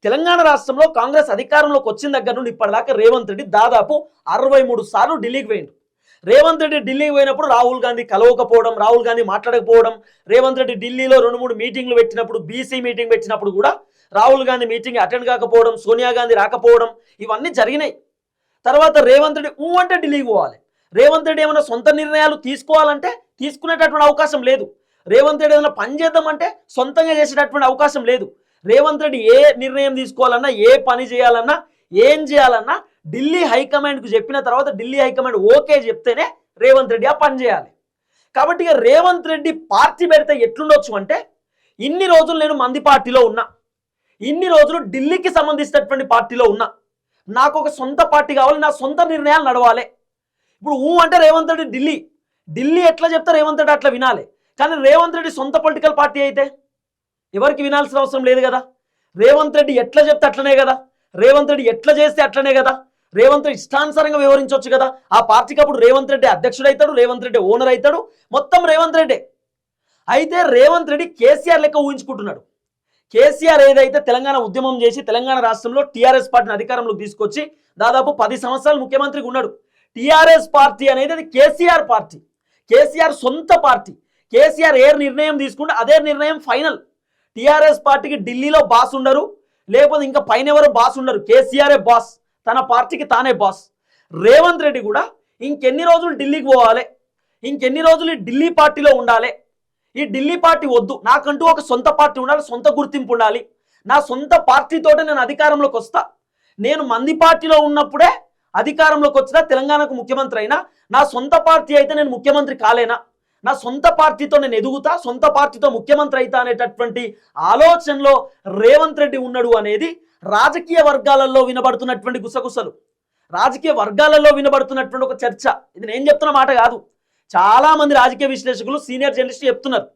తెలంగాణ రాష్ట్రంలో కాంగ్రెస్ అధికారంలోకి వచ్చిన దగ్గర నుండి ఇప్పటిదాకా రేవంత్ రెడ్డి దాదాపు 63 సార్లు ఢిల్లీకి పోయిండు. రేవంత్ రెడ్డి ఢిల్లీకి పోయినప్పుడు రాహుల్ గాంధీ కలవకపోవడం, రాహుల్ గాంధీ మాట్లాడకపోవడం, రేవంత్ రెడ్డి ఢిల్లీలో 2-3 మీటింగ్లు పెట్టినప్పుడు, బీసీ మీటింగ్ పెట్టినప్పుడు కూడా రాహుల్ గాంధీ మీటింగ్ అటెండ్ కాకపోవడం, సోనియా గాంధీ రాకపోవడం, ఇవన్నీ జరిగినాయి. తర్వాత రేవంత్ రెడ్డి అంటే ఢిల్లీకి పోవాలి. రేవంత్ రెడ్డి ఏమైనా సొంత నిర్ణయాలు తీసుకోవాలంటే తీసుకునేటటువంటి అవకాశం లేదు. రేవంత్ రెడ్డి ఏదైనా పని చేద్దామంటే సొంతంగా చేసేటటువంటి అవకాశం లేదు. రేవంత్ రెడ్డి ఏ నిర్ణయం తీసుకోవాలన్నా, ఏ పని చేయాలన్నా, ఏం చేయాలన్నా ఢిల్లీ హైకమాండ్కు చెప్పిన తర్వాత ఢిల్లీ హైకమాండ్ ఓకే చెప్తేనే రేవంత్ రెడ్డి ఆ పని చేయాలి. కాబట్టి ఇక రేవంత్ రెడ్డి పార్టీ పెడితే ఎట్లుండొచ్చు అంటే, ఇన్ని రోజులు నేను మంది పార్టీలో ఉన్నా, ఇన్ని రోజులు ఢిల్లీకి సంబంధించినటువంటి పార్టీలో ఉన్నా, నాకు ఒక సొంత పార్టీ కావాలి, నా సొంత నిర్ణయాలు నడవాలి. ఇప్పుడు అంటే రేవంత్ రెడ్డి ఢిల్లీ ఎట్లా చెప్తే రేవంత్ రెడ్డి అట్లా వినాలి. కానీ రేవంత్ రెడ్డి సొంత పొలిటికల్ పార్టీ అయితే ఎవరికి వినాల్సిన అవసరం లేదు కదా. రేవంత్ రెడ్డి ఎట్లా చెప్తే అట్లనే కదా, రేవంత్ రెడ్డి ఎట్లా చేస్తే అట్లనే కదా, రేవంత్ రెడ్డి ఇష్టానుసారంగా వివరించవచ్చు కదా. ఆ పార్టీకి అప్పుడు రేవంత్ రెడ్డి అధ్యక్షుడు అవుతాడు, రేవంత్ రెడ్డి ఓనర్ అవుతాడు, మొత్తం రేవంత్ రెడ్డి. అయితే రేవంత్ రెడ్డి కేసీఆర్ లెక్క ఊహించుకుంటున్నాడు. కేసీఆర్ ఏదైతే తెలంగాణ ఉద్యమం చేసి తెలంగాణ రాష్ట్రంలో టీఆర్ఎస్ పార్టీని అధికారంలోకి తీసుకొచ్చి దాదాపు 10 సంవత్సరాలు ముఖ్యమంత్రిగా ఉన్నాడు. టీఆర్ఎస్ పార్టీ అనేది అది కేసీఆర్ పార్టీ, కేసీఆర్ సొంత పార్టీ. కేసీఆర్ ఏ నిర్ణయం తీసుకుంటే అదే నిర్ణయం ఫైనల్. టీఆర్ఎస్ పార్టీకి ఢిల్లీలో బాస్ ఉండరు, లేకపోతే ఇంకా పైన ఎవరు బాస్ ఉండరు. కేసీఆరే బాస్, తన పార్టీకి తానే బాస్. రేవంత్ రెడ్డి కూడా ఇంకెన్ని రోజులు ఢిల్లీకి పోవాలి, ఇంకెన్ని రోజులు ఈ ఢిల్లీ పార్టీలో ఉండాలి, ఈ ఢిల్లీ పార్టీ వద్దు, నాకంటూ ఒక సొంత పార్టీ ఉండాలి, సొంత గుర్తింపు ఉండాలి, నా సొంత పార్టీతోటే నేను అధికారంలోకి వస్తా. నేను మంది పార్టీలో ఉన్నప్పుడే అధికారంలోకి వచ్చినా, తెలంగాణకు ముఖ్యమంత్రి అయినా, నా సొంత పార్టీ అయితే నేను ముఖ్యమంత్రి కాలేనా, నా సొంత పార్టీతో నేను ఎదుగుతా, సొంత పార్టీతో ముఖ్యమంత్రి అయితా అనేటటువంటి ఆలోచనలో రేవంత్ రెడ్డి ఉన్నాడు అనేది రాజకీయ వర్గాలలో వినబడుతున్నటువంటి గుసగుసలు, రాజకీయ వర్గాలలో వినబడుతున్నటువంటి ఒక చర్చ. ఇది నేను చెప్తున్న మాట కాదు, చాలా మంది రాజకీయ విశ్లేషకులు, సీనియర్ జర్నలిస్టులు చెప్తున్నారు.